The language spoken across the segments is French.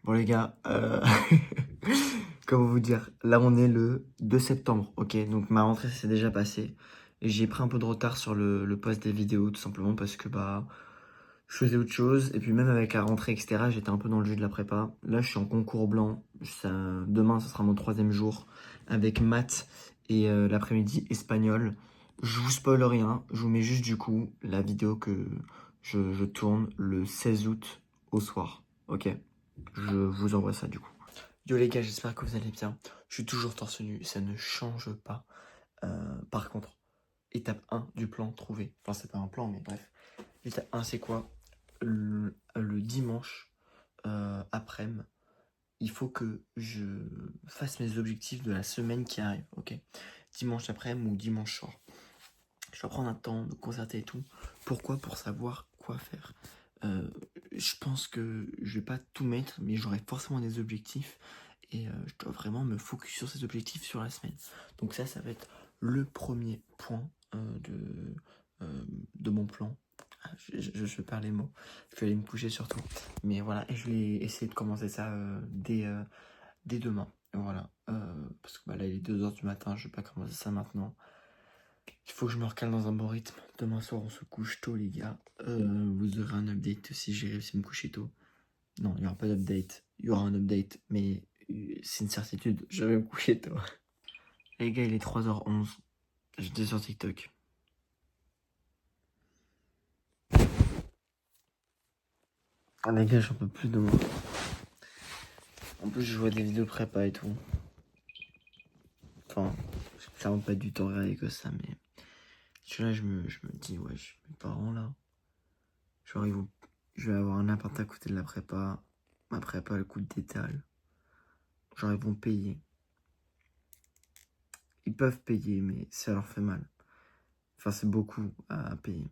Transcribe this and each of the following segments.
Bon les gars, comment vous dire? Là on est le 2 septembre, ok? Donc ma rentrée s'est déjà passée. Et j'ai pris un peu de retard sur le post des vidéos, tout simplement parce que bah je faisais autre chose. Et puis même avec la rentrée, etc., j'étais un peu dans le jus de la prépa. Là je suis en concours blanc. Demain ce sera mon 3e jour avec maths et l'après-midi espagnol. Je vous spoil rien, je vous mets juste du coup la vidéo que je tourne le 16 août au soir, ok? Je vous envoie ça du coup. Yo les gars, j'espère que vous allez bien. Je suis toujours torse nu, ça ne change pas. Par contre, étape 1 du plan trouvé. Enfin, c'est pas un plan, mais bref. Étape 1, c'est quoi? Le dimanche après-midi, il faut que je fasse mes objectifs de la semaine qui arrive, ok? Dimanche après-midi ou dimanche soir. Je dois prendre un temps de concerter et tout. Pourquoi? Pour savoir quoi faire. Je pense que je vais pas tout mettre, mais j'aurai forcément des objectifs. Et je dois vraiment me focus sur ces objectifs sur la semaine. Donc ça va être le premier point de mon plan. Ah, je perds les mots. Je vais aller me coucher surtout. Mais voilà, et je vais essayer de commencer ça dès demain. Et voilà. Parce que bah, là, il est 2h du matin, je vais pas commencer ça maintenant. Il faut que je me recale dans un bon rythme. Demain soir, on se couche tôt, les gars. Vous aurez un update si j'ai réussi à me coucher tôt. Non, il n'y aura pas d'update. Il y aura un update, mais c'est une certitude. Je vais me coucher tôt. Les gars, il est 3h11. J'étais sur TikTok. Ah, les gars, j'en peux plus de moi. En plus, je vois des vidéos prépa et tout. Enfin, j'ai clairement pas du temps à regarder que ça, mais. Là, je me dis, ouais, mes parents là. Genre, je vais avoir un appart à côté de la prépa. Ma prépa, le coût d'étal. Genre, ils vont payer. Ils peuvent payer, mais ça leur fait mal. Enfin, c'est beaucoup à payer.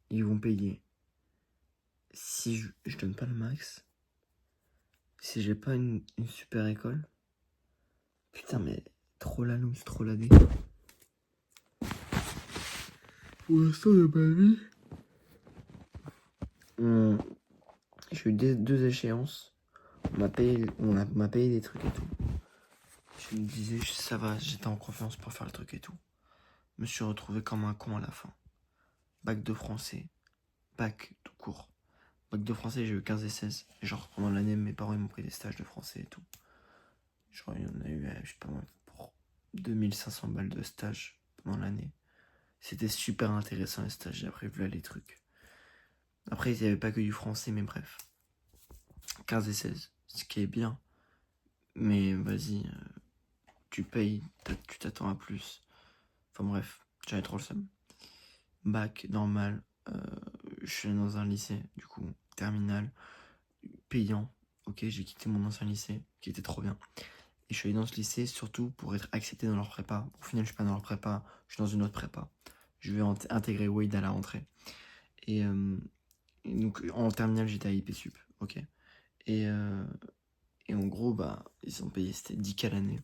Ils vont payer. Si je donne pas le max, si j'ai pas une super école, putain, mais trop la loose, trop la dé. Pour l'instant de ma vie, j'ai eu deux échéances. On m'a payé des trucs et tout. Je me disais, ça va, j'étais en confiance pour faire le truc et tout. Je me suis retrouvé comme un con à la fin. Bac de français, bac tout court. Bac de français, j'ai eu 15 et 16. Et genre, pendant l'année, mes parents ils m'ont pris des stages de français et tout. Genre, il y en a eu, je sais pas moi, pour 2500 balles de stage pendant l'année. C'était super intéressant les stages, j'ai appris là les trucs. Après, il n'y avait pas que du français, mais bref. 15 et 16, ce qui est bien. Mais vas-y, tu payes, tu t'attends à plus. Enfin bref, j'avais trop le seum. Bac, normal. Je suis allé dans un lycée, du coup, terminal, payant. Ok, j'ai quitté mon ancien lycée, qui était trop bien. Et je suis allé dans ce lycée surtout pour être accepté dans leur prépa. Au final, je suis pas dans leur prépa, je suis dans une autre prépa. Je vais intégrer Wade à la rentrée. Et donc, en terminale, j'étais à IP Sup, ok. Et en gros, bah, ils ont payé, c'était 10K l'année.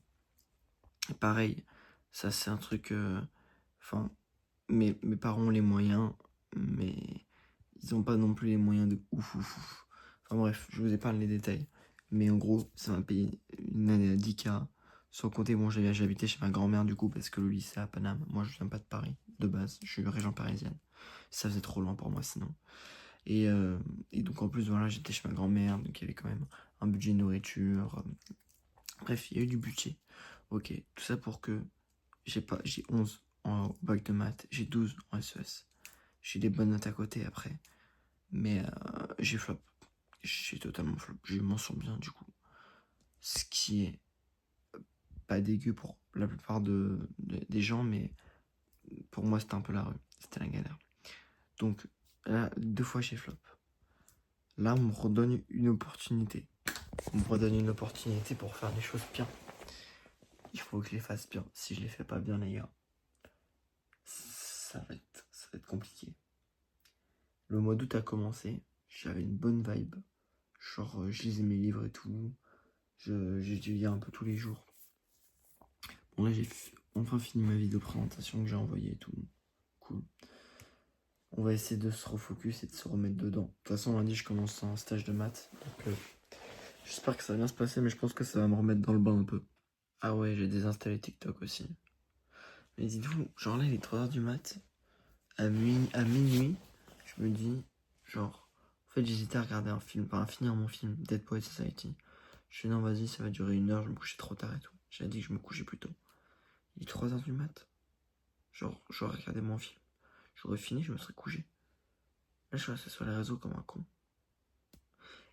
Et pareil, ça c'est un truc. Enfin, mes parents ont les moyens, mais ils ont pas non plus les moyens de ouf ouf ouf. Enfin bref, je vous épargne les détails. Mais en gros, ça m'a payé une année à 10K. Sans compter, bon, j'habitais chez ma grand-mère du coup, parce que le lycée à Paname. Moi, je viens pas de Paris, de base. Je suis région parisienne. Ça faisait trop loin pour moi sinon. Et, donc en plus, voilà, j'étais chez ma grand-mère, donc il y avait quand même un budget de nourriture. Bref, il y a eu du budget. Ok, tout ça pour que j'ai 11 au bac de maths, j'ai 12 en SES. J'ai des bonnes notes à côté après. Mais j'ai flop. J'ai totalement flop. Je m'en sors bien du coup. Ce qui est pas dégueu pour la plupart des gens, mais pour moi c'était un peu la rue. C'était la galère. Donc là, 2 fois j'ai flop. Là, on me redonne une opportunité. On me redonne une opportunité pour faire les choses bien. Il faut que je les fasse bien. Si je les fais pas bien, les gars, ça va être compliqué. Le mois d'août a commencé. J'avais une bonne vibe. Genre, je lisais mes livres et tout. J'étudiais un peu tous les jours. Bon, là, j'ai enfin fini ma vidéo présentation que j'ai envoyée et tout. Cool. On va essayer de se refocus et de se remettre dedans. De toute façon, lundi, je commence un stage de maths. Donc, J'espère que ça va bien se passer, mais je pense que ça va me remettre dans le bain un peu. Ah ouais, j'ai désinstallé TikTok aussi. Mais dites-vous, genre là, il est 3h du mat. À minuit, je me dis, genre... En fait, j'hésitais à regarder un film, enfin à finir mon film, Dead Poets Society. Je fais non, vas-y, ça va durer 1 heure, je me couchais trop tard et tout. J'avais dit que je me couchais plus tôt. Il est 3h du mat. Genre, j'aurais regardé mon film. J'aurais fini, je me serais couché. Là, je suis resté sur les réseaux comme un con.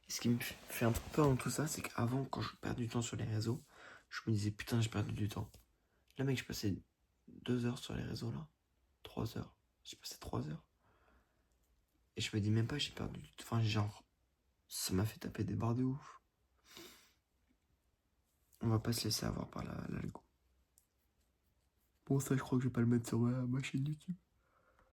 Et ce qui me fait un peu peur dans tout ça, c'est qu'avant, quand je perds du temps sur les réseaux, je me disais putain, j'ai perdu du temps. Là, mec, je passais 2 heures sur les réseaux là. 3 heures. J'ai passé 3 heures. Et je me dis même pas, j'ai perdu du temps. Enfin, genre, ça m'a fait taper des barres de ouf. On va pas se laisser avoir par l'algo. Bon, ça, je crois que je vais pas le mettre sur ma chaîne YouTube.